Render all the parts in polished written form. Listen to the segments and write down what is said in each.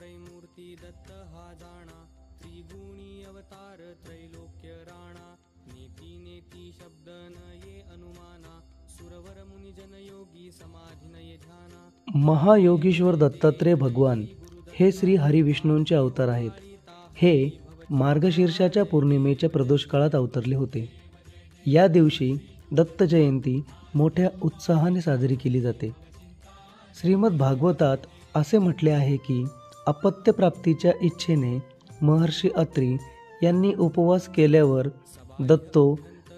त्रैमूर्ती दत्त हा जाणा, त्रिगुणी अवतार त्रैलोक्य राणा, नेती नेती शब्द न ये अनुमाना, सुरवर मुनी जन योगी समाधी नये ध्याना. महायोगीश्वर दत्तात्रेय भगवान हे श्री हरिविष्णूंचे अवतार आहेत. हे मार्गशीर्षाच्या पौर्णिमेच्या प्रदोष काळात अवतरले होते. या दिवशी दत्त जयंती मोठ्या उत्साहाने साजरी केली जाते. श्रीमद भागवतात असे म्हटले आहे की अपत्यप्राप्तीच्या इच्छेने महर्षी अत्री यांनी उपवास केल्यावर दत्तो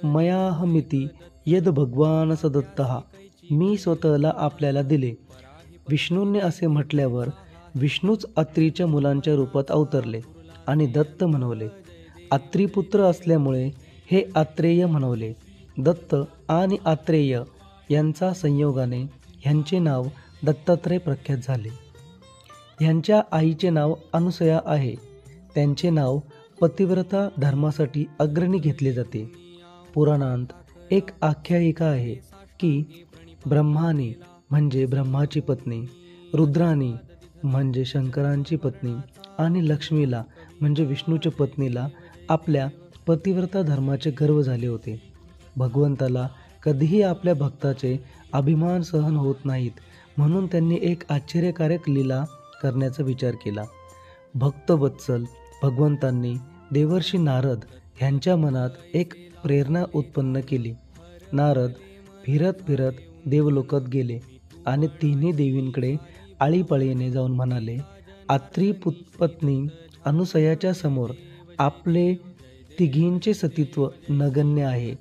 मयाहमिति यद भगवान स दत्तः, मी स्वतःला आपल्याला दिले. विष्णूंनी असे म्हटल्यावर विष्णूच अत्रीच्या मुलांच्या रूपात अवतरले आणि दत्त म्हणवले. अत्रीपुत्र असल्यामुळे हे आत्रेय म्हणवले. दत्त आणि आत्रेय यांचा संयोगाने ह्यांचे नाव दत्तात्रय प्रख्यात झाले. ह्यांच्या आईचे नाव अनुसया आहे. त्यांचे नाव पतिव्रता धर्मासाठी अग्रणी घेतले जाते. पुराणांत एक आख्यायिका आहे की ब्रह्माने म्हणजे ब्रह्माची पत्नी, रुद्रानी म्हणजे शंकरांची पत्नी आणि लक्ष्मीला म्हणजे विष्णूच्या पत्नीला आपल्या पतिव्रता धर्माचे गर्व झाले होते. भगवंताला कधीही आपल्या भक्ताचे अभिमान सहन होत नाहीत, म्हणून त्यांनी एक आश्चर्यकारक लीला करण्याचा विचार केला. भक्तवत्सल भगवंतांनी देवर्षी नारद ह्यांच्या मनात एक प्रेरणा उत्पन्न केली. नारद फिरत फिरत देवलोकात गेले आणि तिन्ही देवींकडे आळीपाळीने जाऊन म्हणाले, आत्री पत्नी अनुसयाच्या समोर आपले तिघींचे सतीत्व नगण्य आहे.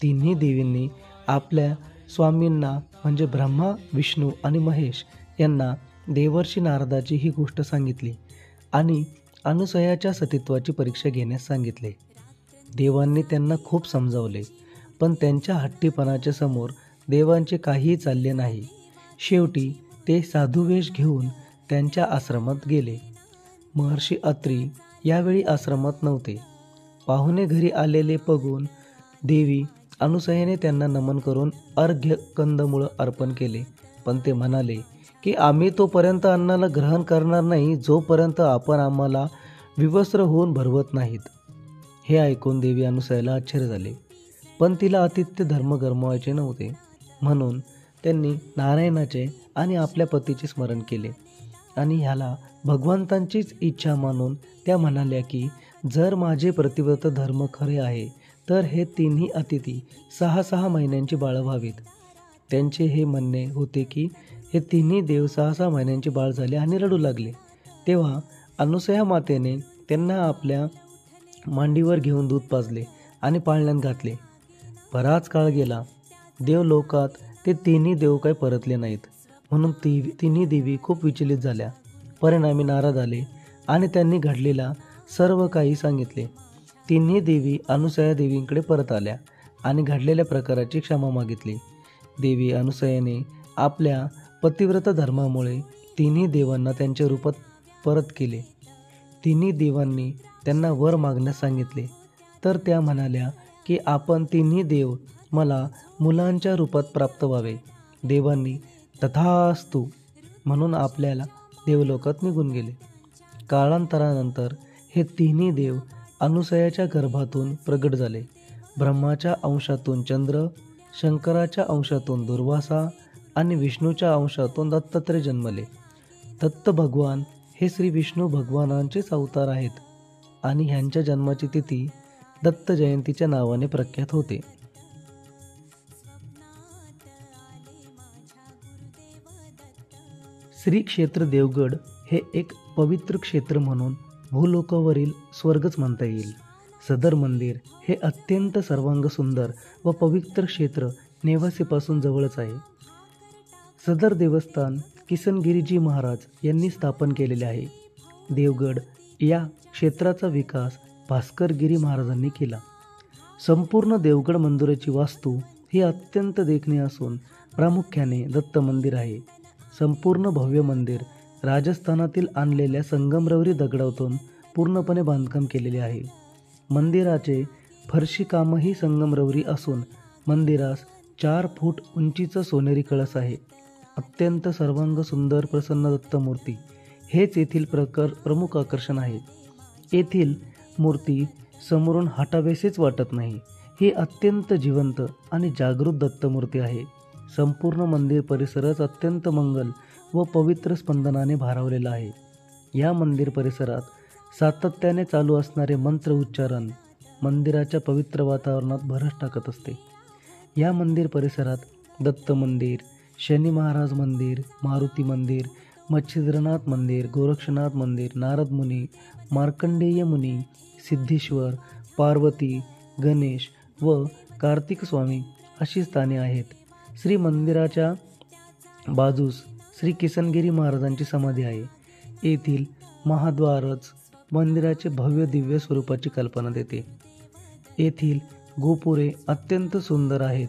तिन्ही देवींनी आपल्या स्वामींना म्हणजे ब्रह्मा, विष्णू आणि महेश यांना देवर्षी नारदाची ही गोष्ट सांगितली आणि अनुसयाच्या सतीत्वाची परीक्षा घेण्यास सांगितले. देवांनी त्यांना खूप समजावले, पण त्यांच्या हट्टीपणाच्या समोर देवांचे काहीही चालले नाही. शेवटी ते साधुवेश घेऊन त्यांच्या आश्रमात गेले. महर्षी अत्री यावेळी आश्रमात नव्हते. पाहुणे घरी आलेले बघून देवी अनुसयेने त्यांना नमन करून अर्घ्य कंदमुळं अर्पण केले, पण ते म्हणाले की आम्ही तोपर्यंत अन्नाला ग्रहण करणार नाही जोपर्यंत आपण आम्हाला विवस्त्र होऊन भरवत नाहीत. हे ऐकून देवी अनुसयाला आश्चर्य झाले, पण तिला आतिथ्य धर्म गमावायचे नव्हते, म्हणून त्यांनी नारायणाचे आणि आपल्या पतीचे स्मरण केले आणि ह्याला भगवंतांचीच इच्छा मानून त्या म्हणाल्या की जर माझे प्रतिव्रत धर्म खरे आहे तर हे तिन्ही अतिथी 6 महिन्यांची बाळ व्हावीत. त्यांचे हे म्हणणे होते की हे तिन्ही देव 6 महिन्यांचे बाळ झाले आणि रडू लागले. तेव्हा अनुसया मातेने त्यांना आपल्या मांडीवर घेऊन दूध पाजले आणि पाळण्यात घातले. बराच काळ गेला. देवलोकात ते तिन्ही देव काही परतले नाहीत, म्हणून तिन्ही देवी खूप विचलित झाल्या. परिणामी नारद आले आणि त्यांनी घडलेला सर्व काही सांगितले. तिन्ही देवी अनुसया देवींकडे परत आल्या आणि घडलेल्या प्रकाराची क्षमा मागितली. देवी अनुसयाने आपल्या पतिव्रत धर्मामुळे तिन्ही देवांना त्यांच्या रूपात परत केले. तिन्ही देवांनी त्यांना वर मागण्यास सांगितले, तर त्या म्हणाल्या की आपण तिन्ही देव मला मुलांच्या रूपात प्राप्त व्हावे. देवांनी तथास्तु म्हणून आपल्याला देवलोकात निघून गेले. काळांतरानंतर हे तिन्ही देव अनुसयाच्या गर्भातून प्रगट झाले. ब्रह्माच्या अंशातून चंद्र, शंकराच्या अंशातून दुर्वासा आणि विष्णूच्या अंशातून दत्तात्रय जन्मले. दत्त भगवान हे श्री विष्णू भगवानांचेच अवतार आहेत आणि ह्यांच्या जन्माची तिथी दत्त जयंतीच्या नावाने प्रख्यात होते. श्री क्षेत्र देवगड हे एक पवित्र क्षेत्र म्हणून भूलोकावरील स्वर्गच म्हणता येईल. सदर मंदिर हे अत्यंत सर्वांग सुंदर व पवित्र क्षेत्र नेवासेपासून जवळच आहे. सदर देवस्थान किसनगिरीजी महाराज यांनी स्थापन केलेले आहे. देवगड या क्षेत्राचा विकास भास्करगिरी महाराजांनी केला. संपूर्ण देवगड मंदिराची वास्तू ही अत्यंत देखणीय असून प्रामुख्याने दत्त मंदिर आहे. संपूर्ण भव्य मंदिर राजस्थानातील आणलेल्या संगमरवरी दगडातून पूर्णपणे बांधकाम केलेले आहे. मंदिराचे फरशी कामही संगमरवरी असून मंदिरास 4 फूट उंचीचा सोनेरी कळस आहे. अत्यंत सर्वांग सुंदर प्रसन्न दत्तमूर्ती हेच येथील प्रमुख आकर्षण आहे. येथील मूर्ती समोरून हटावेसेच वाटत नाही. ही अत्यंत जिवंत आणि जागृत दत्तमूर्ती आहे. संपूर्ण मंदिर परिसरच अत्यंत मंगल व पवित्र स्पंदनाने भारावलेला आहे. या मंदिर परिसरात सातत्याने चालू असणारे मंत्र उच्चारण मंदिराच्या पवित्र वातावरणात भरच टाकत असते. या मंदिर परिसरात दत्त मंदिर, शनी महाराज मंदिर, मारुती मंदिर, मच्छिंद्रनाथ मंदिर, गोरक्षनाथ मंदिर, नारद मुनी, मार्कंडेय मुनी, सिद्धेश्वर, पार्वती, गणेश व कार्तिक स्वामी अशी स्थाने आहेत. श्री मंदिराच्या बाजूस श्री किसनगिरी महाराजांची समाधी आहे. येथील महाद्वारच मंदिराचे भव्य दिव्य स्वरूपाची कल्पना देते. येथील गोपुरे अत्यंत सुंदर आहेत.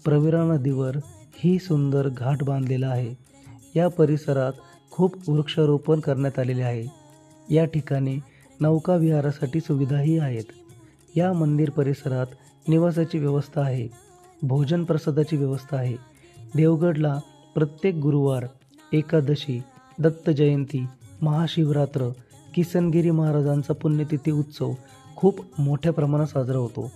प्रवरा नदीवर ही सुंदर घाट बांधलेला आहे. या परिसरात खूप वृक्षारोपण करण्यात आलेले आहे. या ठिकाणी नौका विहारासाठी सुविधाही आहेत. या मंदिर परिसरात निवासाची व्यवस्था आहे. भोजन प्रसादाची व्यवस्था आहे. देवगडला प्रत्येक गुरुवार, एकादशी, दत्त जयंती, महाशिवरात्र, किसनगिरी महाराजांचा पुण्यतिथी उत्सव खूप मोठ्या प्रमाणात साजरा होतो.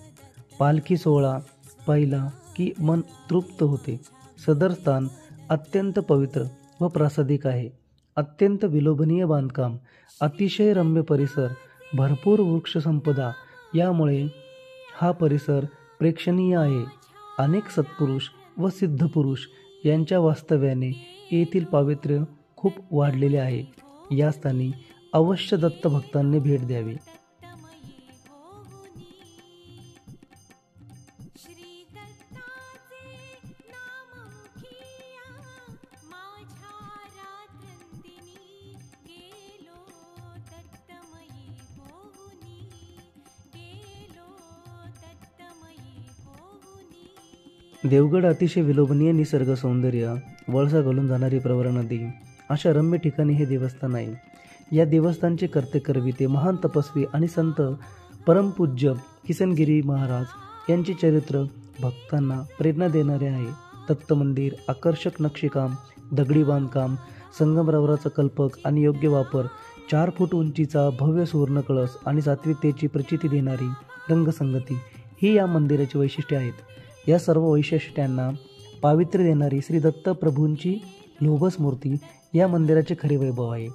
पालखी सोहळा पाहिला की मन तृप्त होते. सदर स्थान अत्यंत पवित्र व प्रासादिक आहे. अत्यंत विलोभनीय बांधकाम, अतिशय रम्य परिसर, भरपूर वृक्षसंपदा यामुळे हा परिसर प्रेक्षणीय आहे. अनेक सत्पुरुष व सिद्धपुरुष यांच्या वास्तव्याने येथील पावित्र्य खूप वाढलेले आहे. या स्थानी अवश्य दत्त भक्तांनी भेट द्यावी. देवगड अतिशय विलोभनीय निसर्ग सौंदर्य, वळसा घालून जाणारी प्रवरा नदी अशा रम्य ठिकाणी हे देवस्थान आहे. या देवस्थानचे कर्ते करविते महान तपस्वी आणि संत परमपूज्य किसनगिरी महाराज यांचे चरित्र भक्तांना प्रेरणा देणारे आहे. दत्त मंदिर आकर्षक नक्षीकाम, दगडी बांधकाम, संगमरवराचा कल्पक आणि योग्य वापर, 4 फूट उंचीचा भव्य सुवर्ण कळस आणि सात्विकतेची प्रचिती देणारी रंगसंगती ही या मंदिराची वैशिष्ट्ये आहेत. या सर्व वैशिष्ट्यांना पावित्र्य देणारी श्री दत्त प्रभूंची लोभस मूर्ती या मंदिराचे खरे वैभव आहे.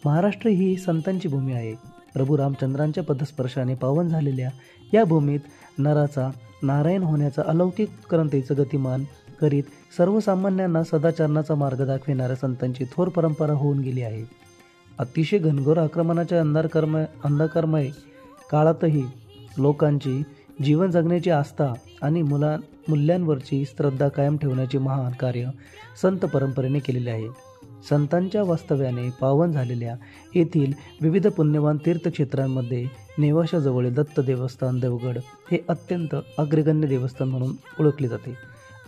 महाराष्ट्र ही संतांची भूमी आहे. प्रभू रामचंद्रांच्या पदस्पर्शाने पावन झालेल्या या भूमीत नराचा नारायण होण्याचा अलौकिक उत्क्रांतीचं गतिमान करीत सर्वसामान्यांना सदाचारणाचा मार्ग दाखविणाऱ्या संतांची थोर परंपरा होऊन गेली आहे. अतिशय घनघोर आक्रमणाच्या अंधकारमय काळातही लोकांची जीवन जगण्याची आस्था आणि मूल्यांवरची श्रद्धा कायम ठेवण्याचे महान कार्य संत परंपरेने केलेले आहे. संतांच्या वास्तव्याने पावन झालेल्या येथील विविध पुण्यवान तीर्थक्षेत्रांमध्ये नेवाशाजवळील दत्त देवस्थान देवगड हे अत्यंत अग्रगण्य देवस्थान म्हणून ओळखले जाते.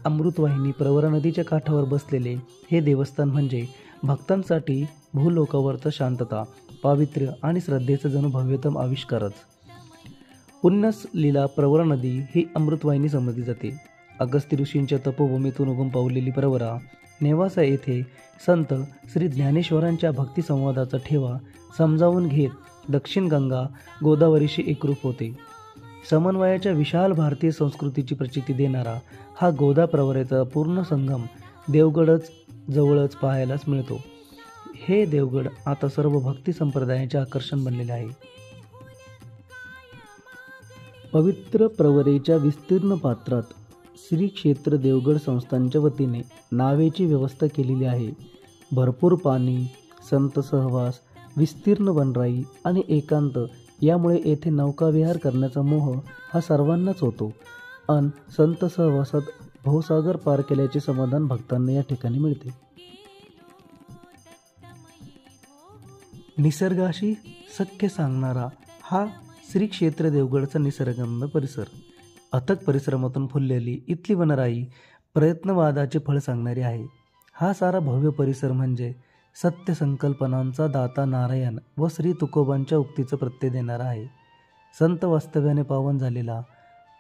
अमृतवाहिनी प्रवरा नदीच्या काठावर बसलेले हे देवस्थान म्हणजे भक्तांसाठी भूलोकावरचं शांतता, पावित्र्य आणि श्रद्धेचं जणू भव्यतम आविष्कारच. पुण्यलीला प्रवरा नदी ही अमृतवाहिनी समजली जाते. अगस्त्य ऋषींच्या तपोभूमीतून उगम पावलेली प्रवरा नेवासा येथे संत श्री ज्ञानेश्वरांच्या भक्ती संवादाचा ठेवा समजावून घेत दक्षिण गंगा गोदावरीशी एकरूप होते. समन्वयाच्या विशाल भारतीय संस्कृतीची प्रचिती देणारा हा गोदा प्रवरेचा पूर्ण संगम देवगडच जवळच पाहायलाच मिळतो. हे देवगड आता सर्व भक्ती संप्रदायाचे आकर्षण बनलेले आहे. पवित्र प्रवरेच्या विस्तीर्ण पात्रात श्री क्षेत्र देवगड संस्थांच्या वतीने नावेची व्यवस्था केलेली आहे. भरपूर पाणी, संत सहवास, विस्तीर्ण वनराई आणि एकांत यामुळे येथे नौकाविहार करण्याचा मोह हा सर्वांनाच होतो. अन संत सहवासात भवसागर पार केल्याचे समाधान भक्तांना या ठिकाणी मिळते. निसर्गाशी सख्य सांगणारा हा श्री क्षेत्र देवगडचा निसर्गरम्य परिसर. अथक परिश्रमातून फुललेली इथली वनराई प्रयत्नवादाचे फळ सांगणारी आहे. हा सारा भव्य परिसर म्हणजे सत्य संकल्पनांचा दाता नारायण व श्री तुकोबांच्या उक्तीचं प्रत्यय देणारा आहे. संत वास्तव्याने पावन झालेला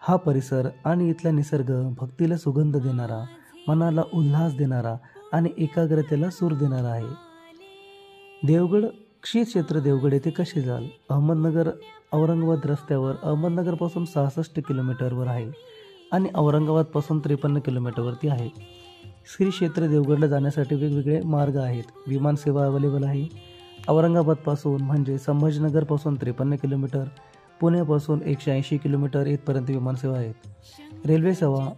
हा परिसर आणि इथला निसर्ग भक्तीला सुगंध देणारा, मनाला उल्हास देणारा आणि एकाग्रतेला सूर देणारा आहे. देवगड श्री क्षेत्र देवगड येथे कसे जाल? अहमदनगर औरंगाबाद रस्त्यावर अहमदनगरपासून 66 किलोमीटरवर आहे आणि औरंगाबादपासून 53 किलोमीटरवरती आहे. श्री क्षेत्र देवगडला जाण्यासाठी वेगवेगळे मार्ग आहेत. विमानसेवा अवेलेबल आहे. औरंगाबादपासून म्हणजे संभाजीनगरपासून 53 किलोमीटर, पुण्यापासून 180 किलोमीटर इथपर्यंत विमानसेवा आहेत. रेल्वे सेवा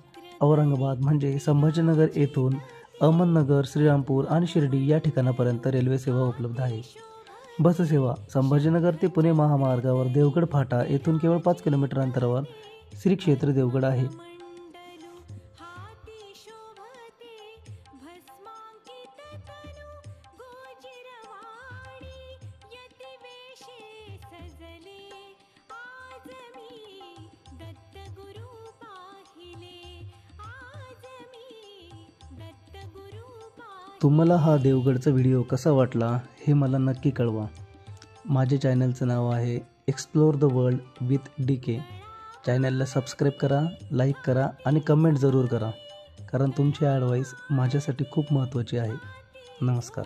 औरंगाबाद म्हणजे संभाजीनगर येथून अहमदनगर, श्रीरामपूर आणि शिर्डी या ठिकाणापर्यंत रेल्वे सेवा उपलब्ध आहे. बससेवा संभाजीनगर ते पुणे महामार्गावर देवगड फाटा येथून केवळ 5 किलोमीटर अंतरावर श्री क्षेत्र देवगड आहे. तुम्हाला हा देवगडचा व्हिडिओ कसा वाटला हे मला नक्की कळवा. माझ्या चॅनलचं नाव आहे explore the world with DK. चॅनलला सबस्क्राईब करा, लाईक करा आणि कमेंट जरूर करा, कारण तुमची ॲडवाईस माझ्यासाठी खूप महत्त्वाची आहे. नमस्कार.